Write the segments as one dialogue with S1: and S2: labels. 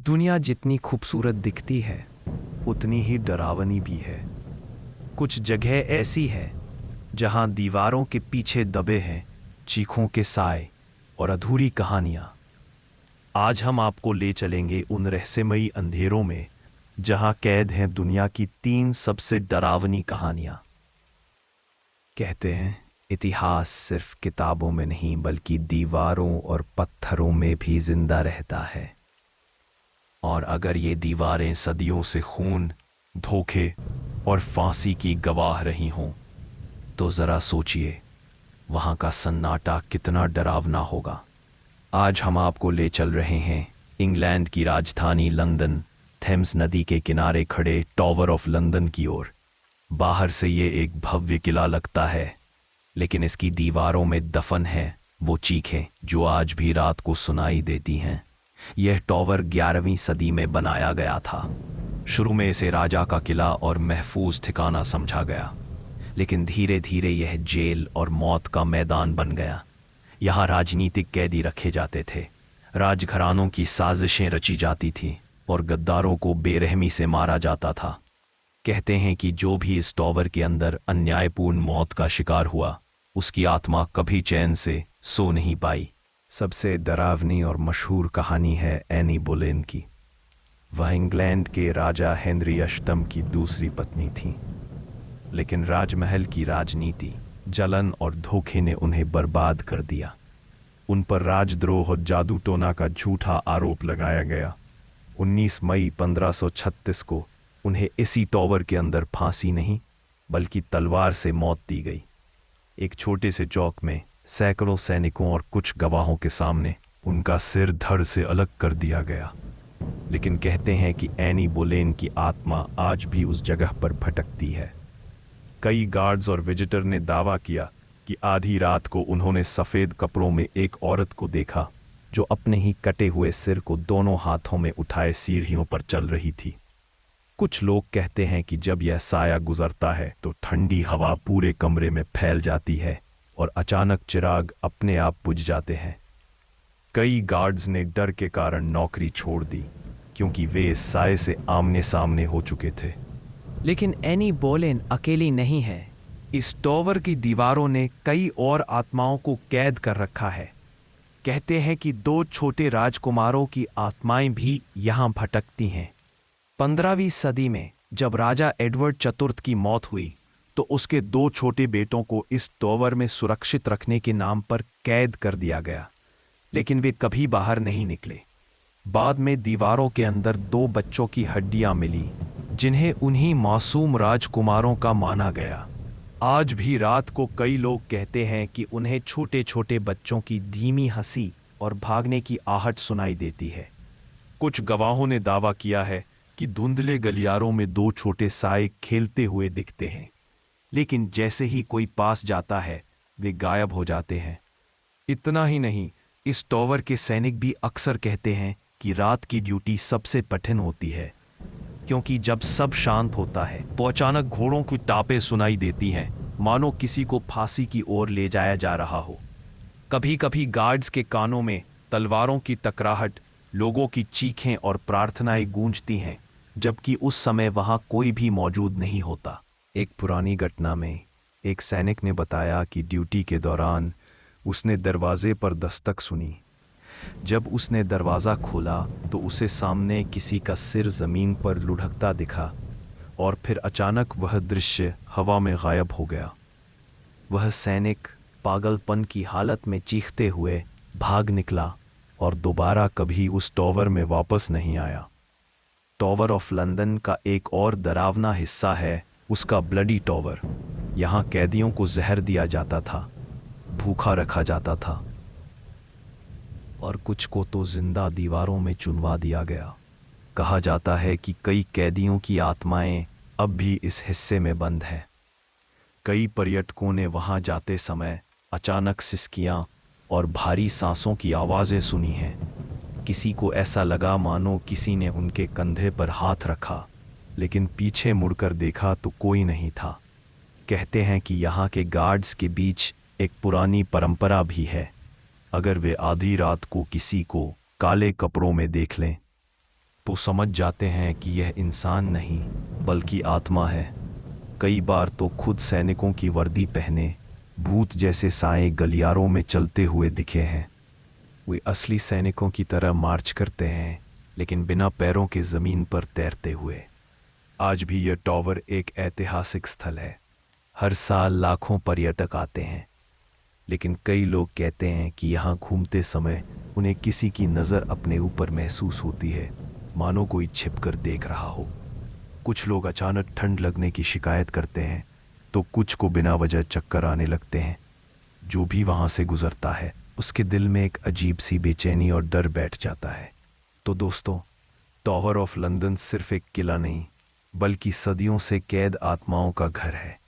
S1: दुनिया जितनी खूबसूरत दिखती है उतनी ही डरावनी भी है। कुछ जगह ऐसी है जहां दीवारों के पीछे दबे हैं चीखों के साए और अधूरी कहानियां। आज हम आपको ले चलेंगे उन रहस्यमयी अंधेरों में जहां कैद हैं दुनिया की 3 सबसे डरावनी कहानियां। कहते हैं इतिहास सिर्फ किताबों में नहीं बल्कि दीवारों और पत्थरों में भी जिंदा रहता है। और अगर ये दीवारें सदियों से खून, धोखे और फांसी की गवाह रही हों तो ज़रा सोचिए वहाँ का सन्नाटा कितना डरावना होगा। आज हम आपको ले चल रहे हैं इंग्लैंड की राजधानी लंदन, थेम्स नदी के किनारे खड़े टॉवर ऑफ लंदन की ओर। बाहर से ये एक भव्य किला लगता है, लेकिन इसकी दीवारों में दफन है वो चीखें जो आज भी रात को सुनाई देती हैं। यह टॉवर 11वीं सदी में बनाया गया था। शुरू में इसे राजा का किला और महफूज ठिकाना समझा गया, लेकिन धीरे धीरे यह जेल और मौत का मैदान बन गया। यहाँ राजनीतिक कैदी रखे जाते थे, राजघरानों की साजिशें रची जाती थीं और गद्दारों को बेरहमी से मारा जाता था। कहते हैं कि जो भी इस टॉवर के अंदर अन्यायपूर्ण मौत का शिकार हुआ, उसकी आत्मा कभी चैन से सो नहीं पाई। सबसे डरावनी और मशहूर कहानी है एनी बोलेन की। वह इंग्लैंड के राजा हेनरी अष्टम की दूसरी पत्नी थी, लेकिन राजमहल की राजनीति, जलन और धोखे ने उन्हें बर्बाद कर दिया। उन पर राजद्रोह और जादू टोना का झूठा आरोप लगाया गया। 19 मई 1536 को उन्हें इसी टॉवर के अंदर फांसी नहीं बल्कि तलवार से मौत दी गई। एक छोटे से चौक में सैकड़ों सैनिकों और कुछ गवाहों के सामने उनका सिर धड़ से अलग कर दिया गया। लेकिन कहते हैं कि एनी बोलेन की आत्मा आज भी उस जगह पर भटकती है। कई गार्ड्स और विजिटर ने दावा किया कि आधी रात को उन्होंने सफ़ेद कपड़ों में एक औरत को देखा जो अपने ही कटे हुए सिर को दोनों हाथों में उठाए सीढ़ियों पर चल रही थी। कुछ लोग कहते हैं कि जब यह साया गुजरता है तो ठंडी हवा पूरे कमरे में फैल जाती है और अचानक चिराग अपने आप बुझ जाते हैं। कई गार्ड्स ने डर के कारण नौकरी छोड़ दी क्योंकि वे इस साए से आमने सामने हो चुके थे।
S2: लेकिन एनी बोलेन अकेली नहीं है।
S1: इस टॉवर की दीवारों ने कई और आत्माओं को कैद कर रखा है। कहते हैं कि 2 छोटे राजकुमारों की आत्माएं भी यहाँ भटकती हैं। 15वीं सदी में जब राजा एडवर्ड चतुर्थ की मौत हुई तो उसके 2 छोटे बेटों को इस टॉवर में सुरक्षित रखने के नाम पर कैद कर दिया गया, लेकिन वे कभी बाहर नहीं निकले। बाद में दीवारों के अंदर 2 बच्चों की हड्डियां मिली जिन्हें उन्हीं मासूम राजकुमारों का माना गया। आज भी रात को कई लोग कहते हैं कि उन्हें छोटे छोटे बच्चों की धीमी हंसी और भागने की आहट सुनाई देती है। कुछ गवाहों ने दावा किया है कि धुंधले गलियारों में 2 छोटे साए खेलते हुए दिखते हैं, लेकिन जैसे ही कोई पास जाता है वे गायब हो जाते हैं। इतना ही नहीं, इस टॉवर के सैनिक भी अक्सर कहते हैं कि रात की ड्यूटी सबसे कठिन होती है, क्योंकि जब सब शांत होता है तो अचानक घोड़ों की टापें सुनाई देती हैं, मानो किसी को फांसी की ओर ले जाया जा रहा हो। कभी कभी गार्ड्स के कानों में तलवारों की टकराहट, लोगों की चीखें और प्रार्थनाएं गूंजती हैं, जबकि उस समय वहां कोई भी मौजूद नहीं होता। एक पुरानी घटना में एक सैनिक ने बताया कि ड्यूटी के दौरान उसने दरवाजे पर दस्तक सुनी। जब उसने दरवाज़ा खोला तो उसे सामने किसी का सिर ज़मीन पर लुढ़कता दिखा और फिर अचानक वह दृश्य हवा में गायब हो गया। वह सैनिक पागलपन की हालत में चीखते हुए भाग निकला और दोबारा कभी उस टॉवर में वापस नहीं आया। टॉवर ऑफ लंदन का एक और डरावना हिस्सा है उसका ब्लडी टॉवर। यहाँ कैदियों को जहर दिया जाता था, भूखा रखा जाता था और कुछ को तो जिंदा दीवारों में चुनवा दिया गया। कहा जाता है कि कई कैदियों की आत्माएं अब भी इस हिस्से में बंद हैं। कई पर्यटकों ने वहां जाते समय अचानक सिसकियां और भारी सांसों की आवाज़ें सुनी हैं। किसी को ऐसा लगा मानो किसी ने उनके कंधे पर हाथ रखा, लेकिन पीछे मुड़कर देखा तो कोई नहीं था। कहते हैं कि यहाँ के गार्ड्स के बीच एक पुरानी परंपरा भी है, अगर वे आधी रात को किसी को काले कपड़ों में देख लें तो समझ जाते हैं कि यह इंसान नहीं बल्कि आत्मा है। कई बार तो खुद सैनिकों की वर्दी पहने भूत जैसे साए गलियारों में चलते हुए दिखे हैं। वे असली सैनिकों की तरह मार्च करते हैं, लेकिन बिना पैरों के ज़मीन पर तैरते हुए। आज भी यह टॉवर एक ऐतिहासिक स्थल है। हर साल लाखों पर्यटक आते हैं, लेकिन कई लोग कहते हैं कि यहाँ घूमते समय उन्हें किसी की नज़र अपने ऊपर महसूस होती है, मानो कोई छिपकर देख रहा हो। कुछ लोग अचानक ठंड लगने की शिकायत करते हैं, तो कुछ को बिना वजह चक्कर आने लगते हैं। जो भी वहाँ से गुजरता है उसके दिल में एक अजीब सी बेचैनी और डर बैठ जाता है। तो दोस्तों, टॉवर ऑफ लंदन सिर्फ एक किला नहीं बल्कि सदियों से कैद आत्माओं का घर है।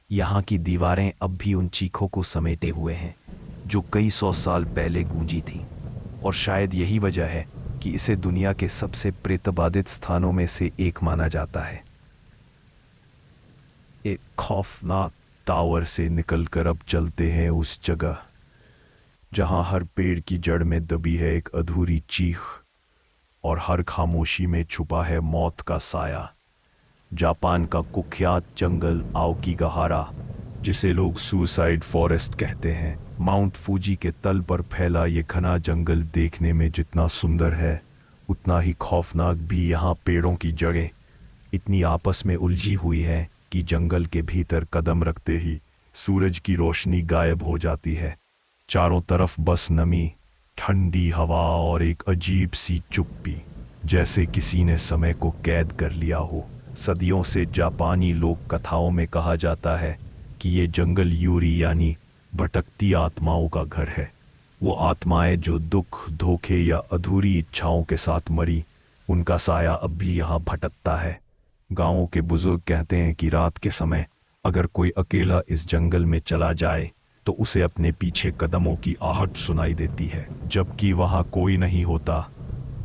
S1: यहाँ की दीवारें अब भी उन चीखों को समेटे हुए हैं जो कई 100 साल पहले गूंजी थी, और शायद यही वजह है कि इसे दुनिया के सबसे प्रेतबाधित स्थानों में से एक माना जाता है। एक खौफनाक टावर से निकलकर अब चलते हैं उस जगह जहां हर पेड़ की जड़ में दबी है एक अधूरी चीख और हर खामोशी में छुपा है मौत का साया। जापान का कुख्यात जंगल आओकीगाहारा, जिसे लोग सुसाइड फॉरेस्ट कहते हैं, माउंट फूजी के तल पर फैला ये घना जंगल देखने में जितना सुंदर है उतना ही खौफनाक भी। यहाँ पेड़ों की जड़ें इतनी आपस में उलझी हुई है कि जंगल के भीतर कदम रखते ही सूरज की रोशनी गायब हो जाती है। चारों तरफ बस नमी, ठंडी हवा और एक अजीब सी चुप्पी, जैसे किसी ने समय को कैद कर लिया हो। सदियों से जापानी लोक कथाओं में कहा जाता है कि ये जंगल यूरी यानी भटकती आत्माओं का घर है। वो आत्माएं जो दुख, धोखे या अधूरी इच्छाओं के साथ मरी, उनका साया अब भी यहाँ भटकता है। गांवों के बुजुर्ग कहते हैं कि रात के समय अगर कोई अकेला इस जंगल में चला जाए तो उसे अपने पीछे कदमों की आहट सुनाई देती है, जबकि वहां कोई नहीं होता।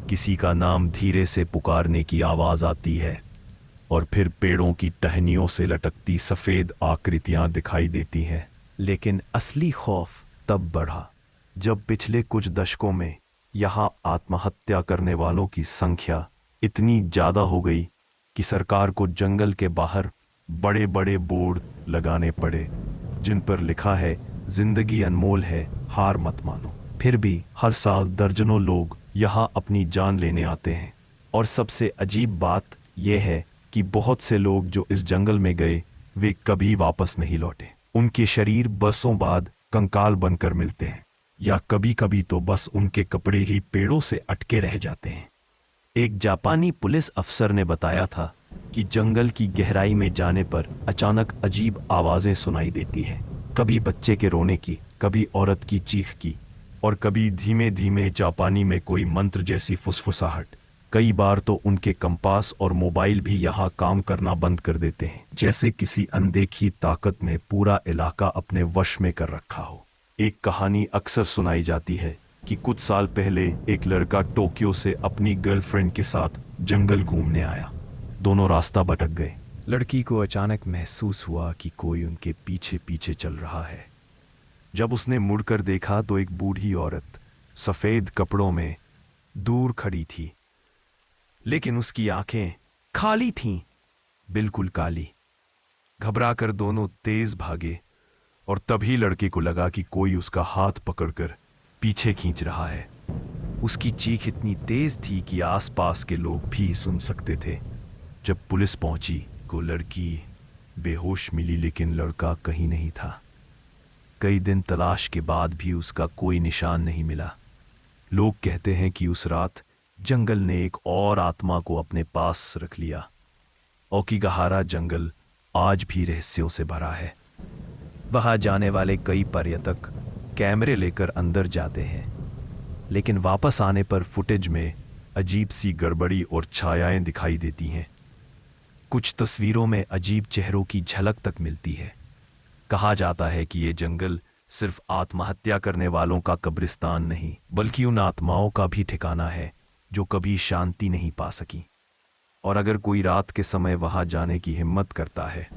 S1: किसी का नाम धीरे से पुकारने की आवाज आती है और फिर पेड़ों की टहनियों से लटकती सफेद आकृतियां दिखाई देती हैं। लेकिन असली खौफ तब बढ़ा जब पिछले कुछ दशकों में यहाँ आत्महत्या करने वालों की संख्या इतनी ज्यादा हो गई कि सरकार को जंगल के बाहर बड़े बड़े बोर्ड लगाने पड़े जिन पर लिखा है, जिंदगी अनमोल है, हार मत मानो। फिर भी हर साल दर्जनों लोग यहाँ अपनी जान लेने आते हैं, और सबसे अजीब बात यह है कि बहुत से लोग जो इस जंगल में गए वे कभी वापस नहीं लौटे। उनके शरीर बरसों बाद कंकाल बनकर मिलते हैं, या कभी कभी तो बस उनके कपड़े ही पेड़ों से अटके रह जाते हैं। एक जापानी पुलिस अफसर ने बताया था कि जंगल की गहराई में जाने पर अचानक अजीब आवाजें सुनाई देती हैं, कभी बच्चे के रोने की, कभी औरत की चीख की, और कभी धीमे धीमे जापानी में कोई मंत्र जैसी फुसफुसाहट। कई बार तो उनके कंपास और मोबाइल भी यहाँ काम करना बंद कर देते हैं, जैसे किसी अनदेखी ताकत ने पूरा इलाका अपने वश में कर रखा हो। एक कहानी अक्सर सुनाई जाती है कि कुछ साल पहले एक लड़का टोक्यो से अपनी गर्लफ्रेंड के साथ जंगल घूमने आया। दोनों रास्ता भटक गए। लड़की को अचानक महसूस हुआ कि कोई उनके पीछे पीछे चल रहा है। जब उसने मुड़कर देखा तो एक बूढ़ी औरत सफेद कपड़ों में दूर खड़ी थी, लेकिन उसकी आंखें खाली थीं, बिल्कुल काली। घबराकर दोनों तेज भागे, और तभी लड़के को लगा कि कोई उसका हाथ पकड़कर पीछे खींच रहा है। उसकी चीख इतनी तेज थी कि आसपास के लोग भी सुन सकते थे। जब पुलिस पहुंची तो लड़की बेहोश मिली, लेकिन लड़का कहीं नहीं था। कई दिन तलाश के बाद भी उसका कोई निशान नहीं मिला। लोग कहते हैं कि उस रात जंगल ने एक और आत्मा को अपने पास रख लिया। ओकीगाहारा जंगल आज भी रहस्यों से भरा है। वहां जाने वाले कई पर्यटक कैमरे लेकर अंदर जाते हैं, लेकिन वापस आने पर फुटेज में अजीब सी गड़बड़ी और छायाएं दिखाई देती हैं। कुछ तस्वीरों में अजीब चेहरों की झलक तक मिलती है। कहा जाता है कि ये जंगल सिर्फ आत्महत्या करने वालों का कब्रिस्तान नहीं, बल्कि उन आत्माओं का भी ठिकाना है जो कभी शांति नहीं पा सकी। और अगर कोई रात के समय वहां जाने की हिम्मत करता है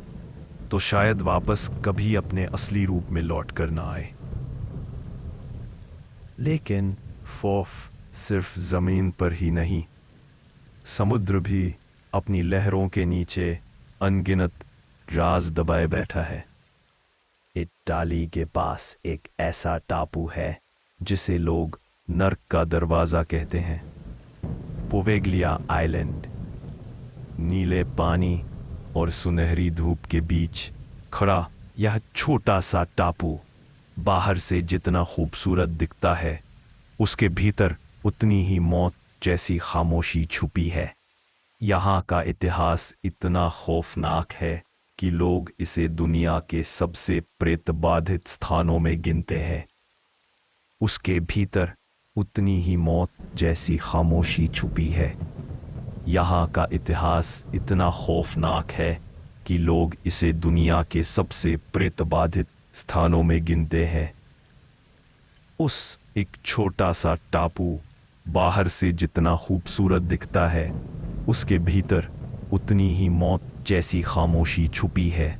S1: तो शायद वापस कभी अपने असली रूप में लौट कर ना आए। लेकिन खौफ सिर्फ जमीन पर ही नहीं, समुद्र भी अपनी लहरों के नीचे अनगिनत राज दबाए बैठा है। इटाली के पास एक ऐसा टापू है जिसे लोग नर्क का दरवाजा कहते हैं, पोवेग्लिया आइलैंड। नीले पानी और सुनहरी धूप के बीच खड़ा यह छोटा सा टापू बाहर से जितना खूबसूरत दिखता है, उसके भीतर उतनी ही मौत जैसी खामोशी छुपी है। यहाँ का इतिहास इतना खौफनाक है कि लोग इसे दुनिया के सबसे प्रेतबाधित स्थानों में गिनते हैं। उसके भीतर उतनी ही मौत जैसी खामोशी छुपी है। यहाँ का इतिहास इतना खौफनाक है कि लोग इसे दुनिया के सबसे प्रेतबाधित स्थानों में गिनते हैं। उस एक छोटा सा टापू बाहर से जितना खूबसूरत दिखता है, उसके भीतर उतनी ही मौत जैसी खामोशी छुपी है।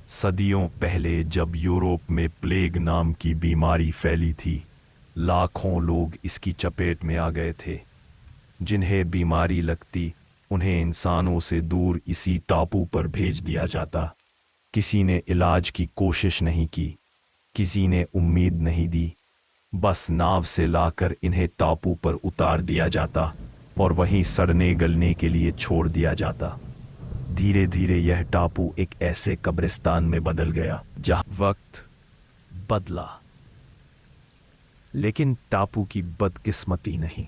S1: सदियों पहले जब यूरोप में प्लेग नाम की बीमारी फैली थी, लाखों लोग इसकी चपेट में आ गए थे। जिन्हें बीमारी लगती, उन्हें इंसानों से दूर इसी टापू पर भेज दिया जाता। किसी ने इलाज की कोशिश नहीं की, किसी ने उम्मीद नहीं दी। बस नाव से लाकर इन्हें टापू पर उतार दिया जाता और वहीं सड़ने गलने के लिए छोड़ दिया जाता। धीरे धीरे यह टापू एक ऐसे कब्रिस्तान में बदल गया जहां वक्त बदला, लेकिन टापू की बदकिस्मती नहीं।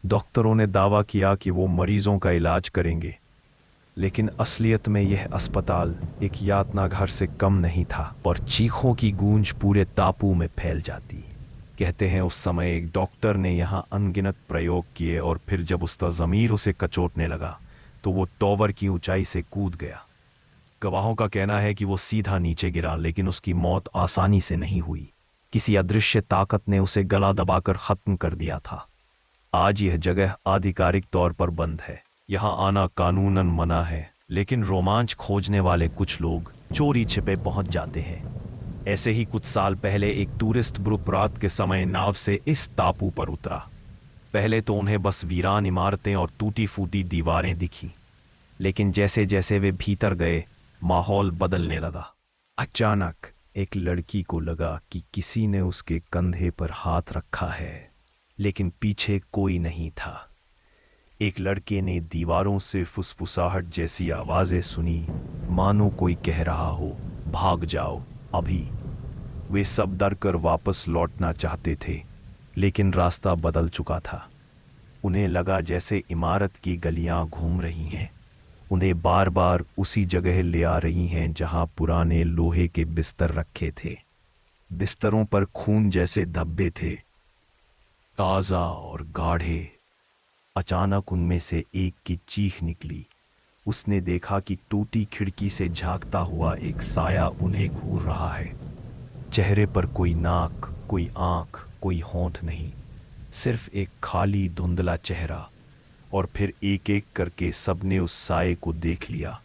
S1: डॉक्टरों ने दावा किया कि वो मरीजों का इलाज करेंगे, लेकिन असलियत में यह अस्पताल एक यातना घर से कम नहीं था और चीखों की गूंज पूरे टापू में फैल जाती। कहते हैं उस समय एक डॉक्टर ने यहाँ अनगिनत प्रयोग किए और फिर जब उसका ज़मीर उसे कचोटने लगा तो वो टॉवर की ऊंचाई से कूद गया। गवाहों का कहना है कि वो सीधा नीचे गिरा, लेकिन उसकी मौत आसानी से नहीं हुई। किसी अदृश्य ताकत ने उसे गला दबाकर खत्म कर दिया था। आज यह जगह आधिकारिक तौर पर बंद है। यहाँ आना कानूनन मना है, लेकिन रोमांच खोजने वाले कुछ लोग चोरी छिपे पहुंच जाते हैं। ऐसे ही कुछ साल पहले एक टूरिस्ट ग्रुप रात के समय नाव से इस टापू पर उतरा। पहले तो उन्हें बस वीरान इमारतें और टूटी फूटी दीवारें दिखी, लेकिन जैसे जैसे वे भीतर गए, माहौल बदलने लगा। अचानक एक लड़की को लगा कि किसी ने उसके कंधे पर हाथ रखा है, लेकिन पीछे कोई नहीं था। एक लड़के ने दीवारों से फुसफुसाहट जैसी आवाजें सुनी, मानो कोई कह रहा हो, भाग जाओ अभी। वे सब डर कर वापस लौटना चाहते थे, लेकिन रास्ता बदल चुका था। उन्हें लगा जैसे इमारत की गलियां घूम रही हैं, उन्हें बार बार उसी जगह ले आ रही हैं जहां पुराने लोहे के बिस्तर रखे थे। बिस्तरों पर खून जैसे धब्बे थे, ताज़ा और गाढ़े। अचानक उनमें से एक की चीख निकली। उसने देखा कि टूटी खिड़की से झांकता हुआ एक साया उन्हें घूर रहा है। चेहरे पर कोई नाक, कोई आंख, कोई होंठ नहीं, सिर्फ एक खाली धुंधला चेहरा। और फिर एक एक करके सबने उस साये को देख लिया।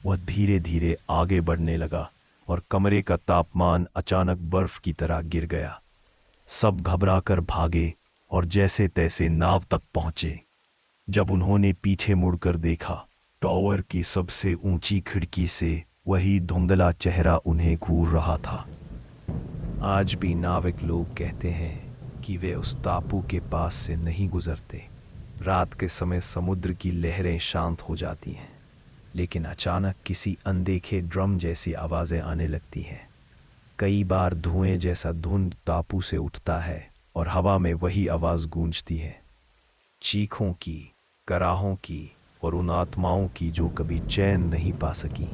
S1: वह धीरे धीरे आगे बढ़ने लगा और कमरे का तापमान अचानक बर्फ की तरह गिर गया। सब घबराकर भागे और जैसे तैसे नाव तक पहुंचे। जब उन्होंने पीछे मुड़कर देखा, टॉवर की सबसे ऊंची खिड़की से वही धुंधला चेहरा उन्हें घूर रहा था। आज भी नाविक लोग कहते हैं कि वे उस टापू के पास से नहीं गुजरते। रात के समय समुद्र की लहरें शांत हो जाती हैं, लेकिन अचानक किसी अनदेखे ड्रम जैसी आवाज़ें आने लगती हैं। कई बार धुएं जैसा धुंध टापू से उठता है और हवा में वही आवाज़ गूंजती है, चीखों की, कराहों की और उन आत्माओं की जो कभी चैन नहीं पा सकी।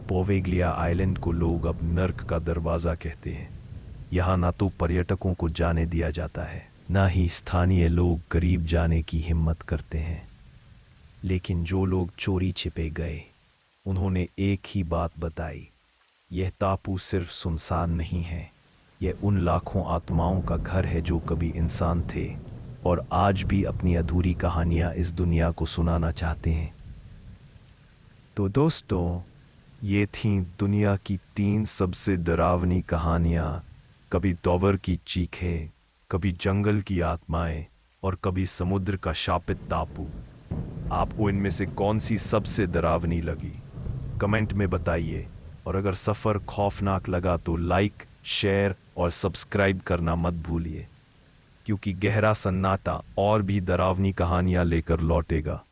S1: पोवेग्लिया आइलैंड को लोग अब नर्क का दरवाज़ा कहते हैं। यहाँ ना तो पर्यटकों को जाने दिया जाता है, ना ही स्थानीय लोग करीब जाने की हिम्मत करते हैं। लेकिन जो लोग चोरी छिपे गए, उन्होंने एक ही बात बताई, यह टापू सिर्फ सुनसान नहीं है, यह उन लाखों आत्माओं का घर है जो कभी इंसान थे और आज भी अपनी अधूरी कहानियां इस दुनिया को सुनाना चाहते हैं। तो दोस्तों, ये थीं दुनिया की 3 सबसे डरावनी कहानियां। कभी टॉवर की चीखें, कभी जंगल की आत्माएं और कभी समुद्र का शापित टापू। आपको इनमें से कौन सी सबसे डरावनी लगी कमेंट में बताइए। और अगर सफ़र खौफनाक लगा तो लाइक, शेयर और सब्सक्राइब करना मत भूलिए, क्योंकि गहरा सन्नाटा और भी डरावनी कहानियां लेकर लौटेगा।